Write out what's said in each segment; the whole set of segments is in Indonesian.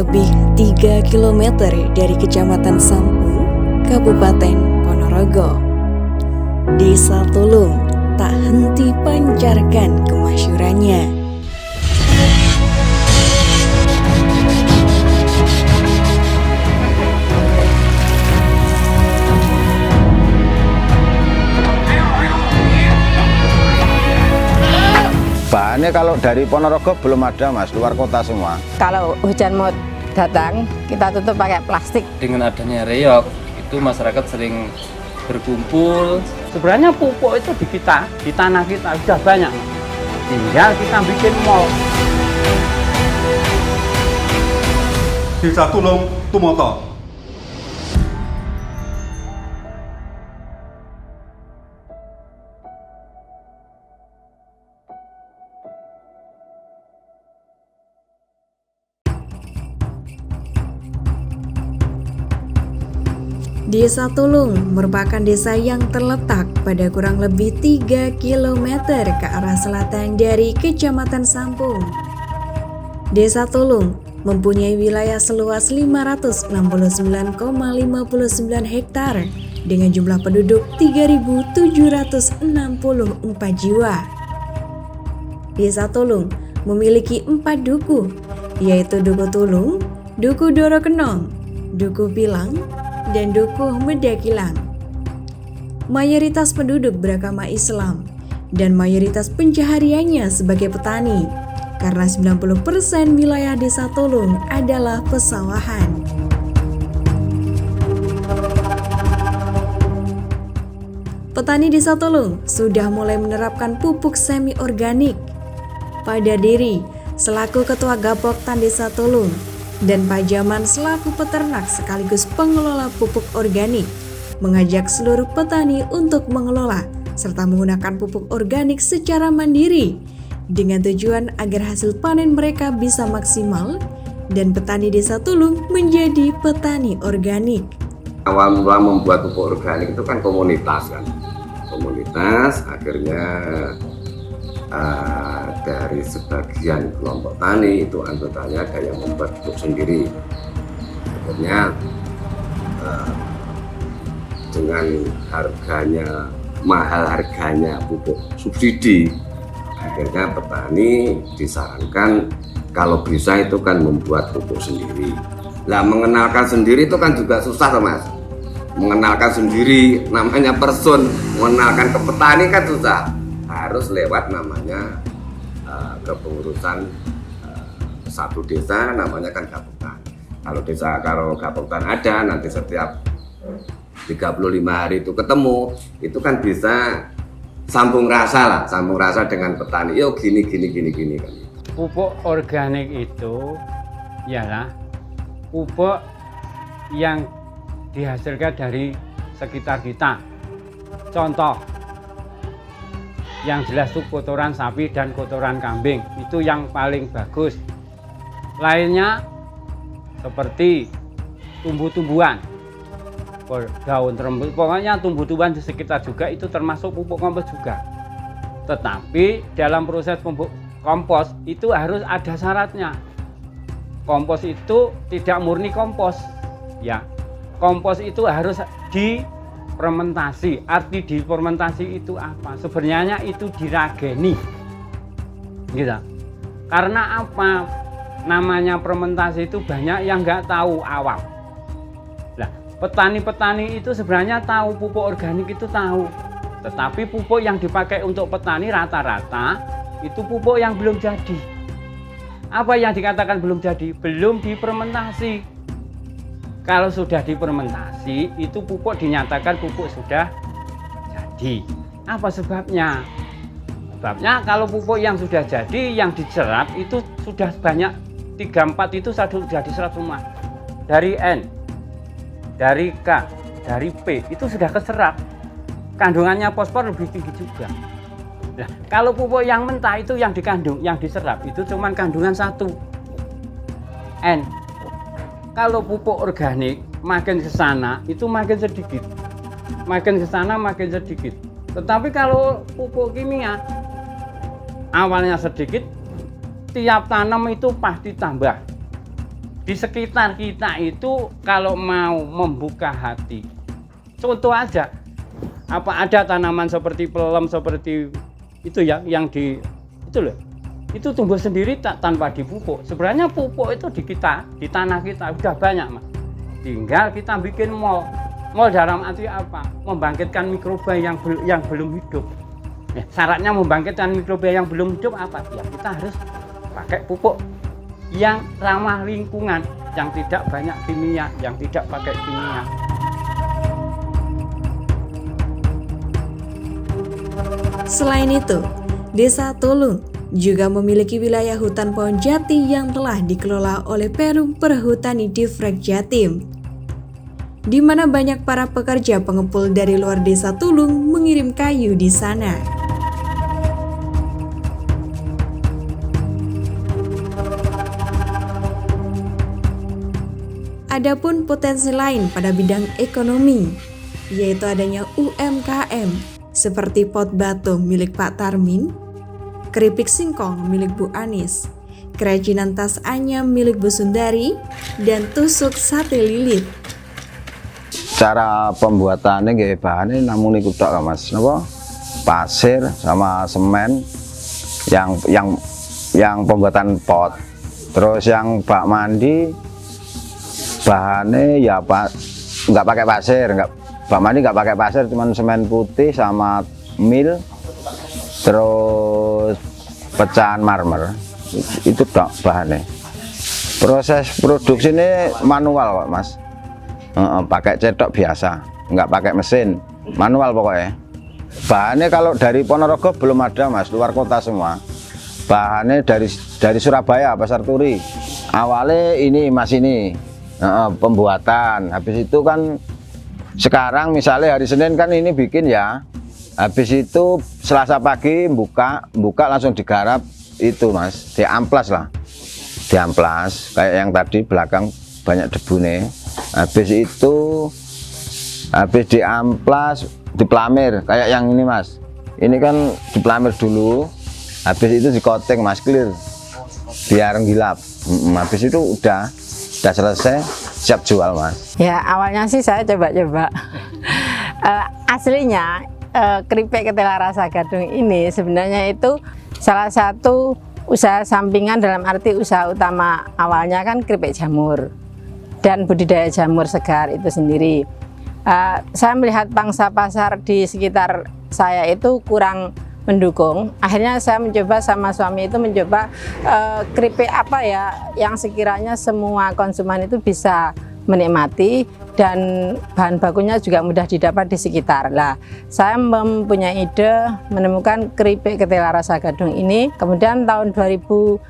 lebih 3 km dari Kecamatan Sampung, Kabupaten Ponorogo. Desa Tulung tak henti pancarkan kemasyurannya. Bahannya kalau dari Ponorogo belum ada mas, luar kota semua. Kalau hujan mau datang, kita tutup pakai plastik. Dengan adanya reog, itu masyarakat sering berkumpul. Sebenarnya pupuk itu di tanah kita sudah banyak. Tinggal kita bikin mall. Desa Tulung Tumoto. Desa Tulung merupakan desa yang terletak pada kurang lebih 3 km ke arah selatan dari Kecamatan Sampung. Desa Tulung mempunyai wilayah seluas 569,59 hektar dengan jumlah penduduk 3.764 jiwa. Desa Tulung memiliki 4 duku, yaitu Duku Tulung, Duku Dorokenong, Duku Pilang, dan Dukuh Medakilang. Mayoritas penduduk beragama Islam dan mayoritas pencahariannya sebagai petani karena 90% wilayah Desa Tulung adalah pesawahan. Petani Desa Tulung sudah mulai menerapkan pupuk semi organik. Pada Diri selaku Ketua Gapoktan Desa Tulung dan Pak Jaman selaku peternak sekaligus pengelola pupuk organik mengajak seluruh petani untuk mengelola serta menggunakan pupuk organik secara mandiri dengan tujuan agar hasil panen mereka bisa maksimal dan petani Desa Tulung menjadi petani organik. Awal mula membuat pupuk organik itu kan komunitas akhirnya dari sebagian kelompok tani itu anggotanya ada yang membuat pupuk sendiri. Akhirnya dengan mahal harganya pupuk subsidi, akhirnya petani disarankan kalau bisa itu kan membuat pupuk sendiri. Lah mengenalkan sendiri itu kan juga susah mas. Mengenalkan sendiri namanya person, mengenalkan ke petani kan susah. Harus lewat namanya kepengurusan satu desa, namanya kan Gapoktan. Kalau Gapoktan ada nanti setiap 35 hari itu ketemu, itu kan bisa sambung rasa dengan petani. Yo gini kan. Pupuk organik itu ialah pupuk yang dihasilkan dari sekitar kita. Contoh yang jelas itu kotoran sapi dan kotoran kambing, itu yang paling bagus. Lainnya seperti tumbuh-tumbuhan, daun rembut, pokoknya tumbuh-tumbuhan di sekitar juga itu termasuk pupuk kompos juga. Tetapi dalam proses pupuk kompos itu harus ada syaratnya. Kompos itu tidak murni kompos, ya. Kompos itu harus fermentasi. Arti di fermentasi itu apa? Sebenarnya itu dirageni, gitu. Karena apa? Namanya fermentasi itu banyak yang nggak tahu awal. Nah, petani-petani itu sebenarnya tahu pupuk organik itu tahu, tetapi pupuk yang dipakai untuk petani rata-rata itu pupuk yang belum jadi. Apa yang dikatakan belum jadi? Belum difermentasi. Kalau sudah difermentasi, itu pupuk dinyatakan pupuk sudah jadi. Apa sebabnya? Sebabnya kalau pupuk yang sudah jadi, yang diserap itu sudah banyak, 3-4 itu sudah diserap semua. Dari N, dari K, dari P, itu sudah keserap. Kandungannya fosfor lebih tinggi juga. Nah, kalau pupuk yang mentah itu yang dikandung, yang diserap, itu cuma kandungan 1, N. Kalau pupuk organik makin ke sana itu makin sedikit, makin ke sana makin sedikit. Tetapi kalau pupuk kimia awalnya sedikit, tiap tanam itu pasti tambah. di sekitar kita itu kalau mau membuka hati, contoh aja, apa ada tanaman seperti pelem seperti itu ya, yang di itu loh, itu tumbuh sendiri tanpa dipupuk. Sebenarnya pupuk itu di kita, di tanah kita udah banyak Mas. Tinggal kita bikin mall dalam arti apa? Membangkitkan mikroba yang belum hidup. Syaratnya membangkitkan mikroba yang belum hidup apa? Ya kita harus pakai pupuk yang ramah lingkungan, yang tidak banyak kimia, yang tidak pakai kimia. Selain itu, Desa Tulung juga memiliki wilayah hutan pohon jati yang telah dikelola oleh Perum Perhutani Divrek Jatim, di mana banyak para pekerja pengepul dari luar Desa Tulung mengirim kayu di sana. Adapun potensi lain pada bidang ekonomi, yaitu adanya UMKM seperti pot batu milik Pak Tarmin, keripik singkong milik Bu Anis, kerajinan tas anyam milik Bu Sundari, dan tusuk sate lilit. Cara pembuatannya nggih bahannya namun iku tok Mas, napa? Pasir sama semen yang pembuatan pot. Terus yang bak mandi bahannya ya nggak pakai pasir, bak mandi nggak pakai pasir, cuman semen putih sama mil, terus pecahan marmer, itu tok bahannya. Proses produksi ini manual kok Mas, pakai cetok biasa, nggak pakai mesin, manual pokoknya. Bahannya kalau dari Ponorogo belum ada Mas, luar kota semua. Bahannya dari Surabaya, Pasar Turi. Awalnya ini Mas ini pembuatan, habis itu kan sekarang misalnya hari Senin kan ini bikin ya, habis itu Selasa pagi buka langsung digarap itu Mas, diamplas lah, diamplas kayak yang tadi belakang banyak debu nih. Habis itu habis diamplas dipelamir kayak yang ini Mas, ini kan dipelamir dulu, habis itu dikoting Mas, clear biar gilap. Habis itu udah selesai, siap jual Mas. Ya awalnya sih saya coba-coba. Aslinya keripik ketela rasa gadung ini sebenarnya itu salah satu usaha sampingan, dalam arti usaha utama awalnya kan keripik jamur dan budidaya jamur segar itu sendiri. Saya melihat pangsa pasar di sekitar saya itu kurang mendukung. Akhirnya saya mencoba sama suami itu mencoba keripik apa ya yang sekiranya semua konsumen itu bisa menikmati dan bahan bakunya juga mudah didapat di sekitar. Lah, saya mempunyai ide menemukan keripik ketela rasa gadung ini. Kemudian tahun 2019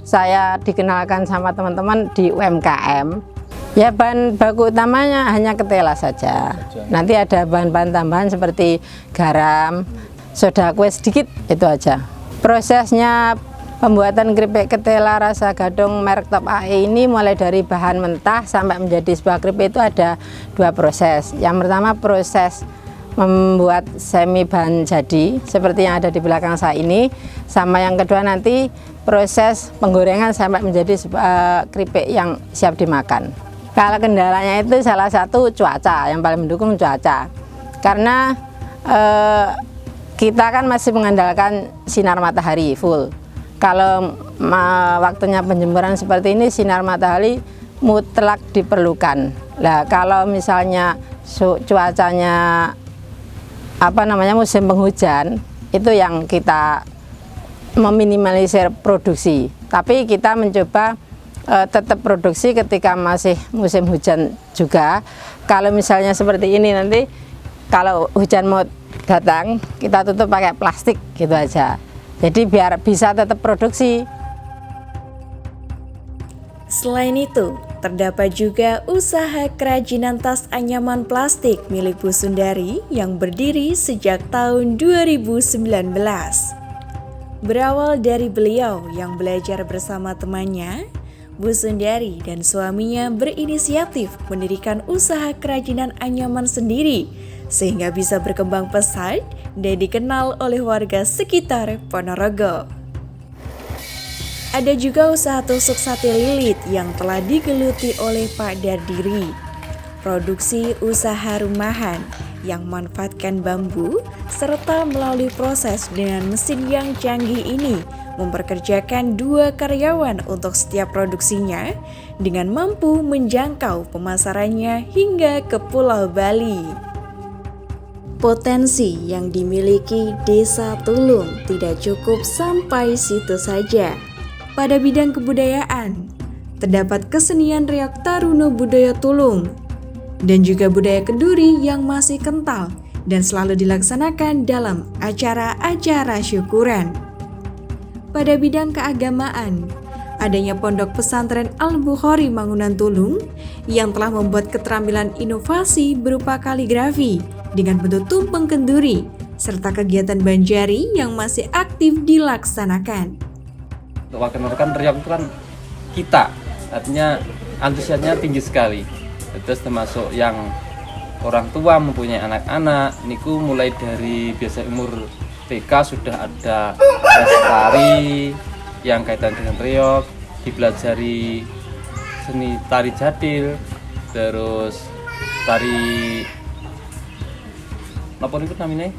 saya dikenalkan sama teman-teman di UMKM. Ya bahan baku utamanya hanya ketela saja. Nanti ada bahan-bahan tambahan seperti garam, soda kue sedikit, itu aja. Prosesnya pembuatan keripik ketela rasa gadung merek Top AE ini mulai dari bahan mentah sampai menjadi sebuah keripik itu ada dua proses. Yang pertama proses membuat semi bahan jadi seperti yang ada di belakang saya ini, sama yang kedua nanti proses penggorengan sampai menjadi sebuah keripik yang siap dimakan. Kalau kendalanya itu salah satu cuaca, yang paling mendukung cuaca, karena kita kan masih mengandalkan sinar matahari full. Kalau waktunya penjemuran seperti ini sinar matahari mutlak diperlukan. Nah, kalau misalnya cuacanya musim penghujan, itu yang kita meminimalisir produksi. Tapi kita mencoba tetap produksi ketika masih musim hujan juga. Kalau misalnya seperti ini nanti kalau hujan mau datang kita tutup pakai plastik gitu aja. Jadi biar bisa tetap produksi. Selain itu, terdapat juga usaha kerajinan tas anyaman plastik milik Bu Sundari yang berdiri sejak tahun 2019. Berawal dari beliau yang belajar bersama temannya, Bu Sundari dan suaminya berinisiatif mendirikan usaha kerajinan anyaman sendiri sehingga bisa berkembang pesat dan dikenal oleh warga sekitar Ponorogo. Ada juga usaha tusuk sate lilit yang telah digeluti oleh Pak Dardiri. Produksi usaha rumahan yang memanfaatkan bambu serta melalui proses dengan mesin yang canggih ini memperkerjakan 2 karyawan untuk setiap produksinya dengan mampu menjangkau pemasarannya hingga ke Pulau Bali. Potensi yang dimiliki Desa Tulung tidak cukup sampai situ saja. Pada bidang kebudayaan, terdapat kesenian reok Taruna Budaya Tulung dan juga budaya Kenduri yang masih kental dan selalu dilaksanakan dalam acara-acara syukuran. Pada bidang keagamaan, adanya Pondok Pesantren Al-Bukhari Mangunan Tulung yang telah membuat keterampilan inovasi berupa kaligrafi dengan bentuk tumpeng kenduri serta kegiatan banjari yang masih aktif dilaksanakan. Rekan-rekan reok itu kan kita, artinya antusiasnya tinggi sekali. Terus termasuk yang orang tua mempunyai anak-anak, niku mulai dari biasa umur TK sudah ada lestari yang kaitan dengan reok, dipelajari seni tari jadil, terus tari apa itu namanya?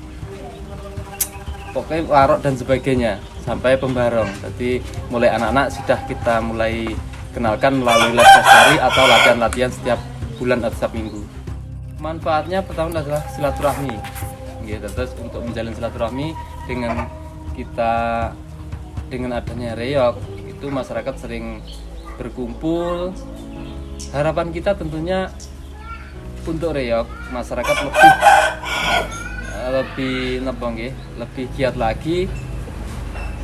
Pokoknya warok dan sebagainya sampai pembarong. Jadi mulai anak-anak sudah kita mulai kenalkan melalui les lestari atau latihan-latihan setiap bulan atau setiap minggu. Manfaatnya pertama adalah silaturahmi. Gitu. Terus untuk menjalin silaturahmi dengan adanya reok itu masyarakat sering berkumpul. Harapan kita tentunya untuk reok masyarakat lebih giat lagi,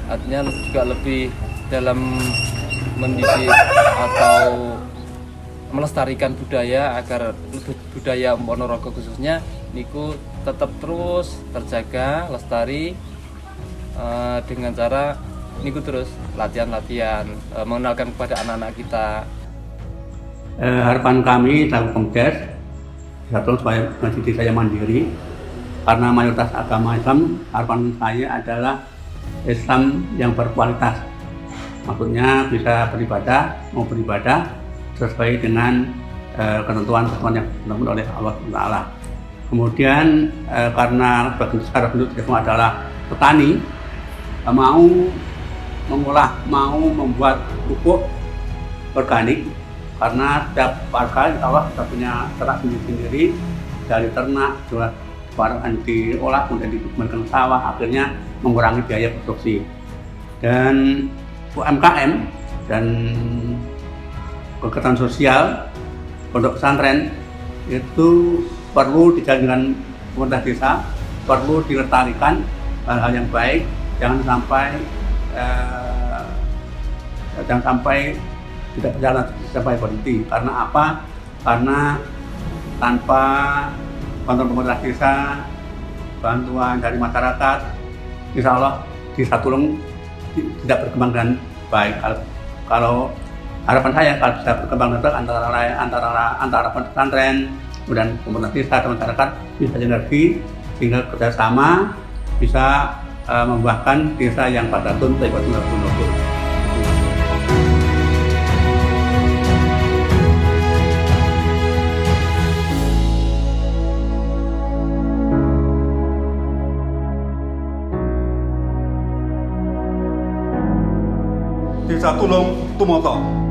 artinya juga lebih dalam mendidik atau melestarikan budaya agar budaya Ponorogo khususnya niku tetap terus terjaga lestari dengan cara niku terus latihan mengenalkan kepada anak-anak kita. Harapan kami dalam Komdes satu supaya masjid desa yang mandiri karena mayoritas agama Islam. Harapan saya adalah Islam yang berkualitas, maksudnya bisa mau beribadah sesuai dengan ketentuan yang ditetapkan oleh Allah Taala. Kemudian karena bagian besar penduduk semua adalah petani, mau membuat pupuk organik karena setiap warga insya Allah kita punya ternak sendiri dari ternak barang diolah kemudian dikembangkan ke sawah, akhirnya mengurangi biaya produksi. Dan UMKM dan kegiatan sosial pondok pesantren itu perlu dijalin dengan pemerintah desa, perlu dilestarikan hal-hal yang baik, jangan sampai tidak berjalan sampai berhenti. Karena apa? Karena tanpa bantuan pemerintah desa, bantuan dari masyarakat, insya Allah Desa Tulung tidak berkembang dengan baik. Kalau harapan saya kalau bisa berkembang dengan baik antara pesantren, kemudian pemerintah desa dan masyarakat bisa sinergi sehingga kerjasama bisa membuahkan desa yang padatun baik betul. Desa Tulung Tumoto.